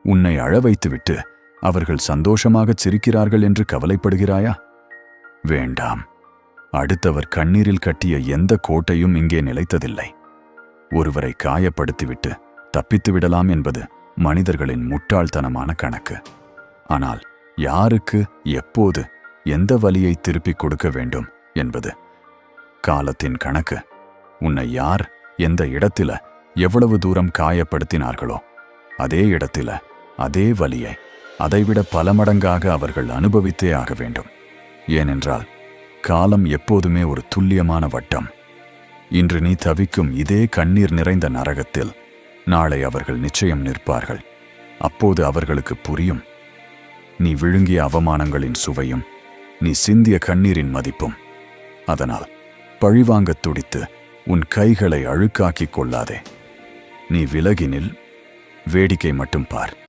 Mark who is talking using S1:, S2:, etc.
S1: உன்னை அழ வைத்துவிட்டு அவர்கள் சந்தோஷமாகச் சிரிக்கிறார்கள் என்று கவலைப்படுகிறாயா? வேண்டாம். அடுத்தவர் கண்ணீரில் கட்டிய எந்த கோட்டையும் இங்கே நிலைத்ததில்லை. ஒருவரை காயப்படுத்திவிட்டு தப்பித்து விடலாம் என்பது மனிதர்களின் முட்டாள்தனமான கணக்கு. ஆனால் யாருக்கு, எப்போது, எந்த வலியை திருப்பிக் கொடுக்க வேண்டும் என்பது காலத்தின் கணக்கு. உன்னை யார், எந்த இடத்தில, எவ்வளவு தூரம் காயப்படுத்தினார்களோ அதே இடத்தில அதே வலியை அதைவிட பல மடங்காக அவர்கள் அனுபவித்தே ஆக வேண்டும். ஏனென்றால் காலம் எப்போதுமே ஒரு துல்லியமான வட்டம். இன்று நீ தவிக்கும் இதே கண்ணீர் நிறைந்த நரகத்தில் நாளை அவர்கள் நிச்சயம் நிற்பார்கள். அப்போது அவர்களுக்கு புரியும் நீ விழுங்கிய அவமானங்களின் சுவையும் நீ சிந்திய கண்ணீரின் மதிப்பும். அதனால் பழிவாங்கத் துடித்து உன் கைகளை அழுக்காக்கிக் கொள்ளாதே. நீ விலகி நில், வேடிக்கை மட்டும் பார்.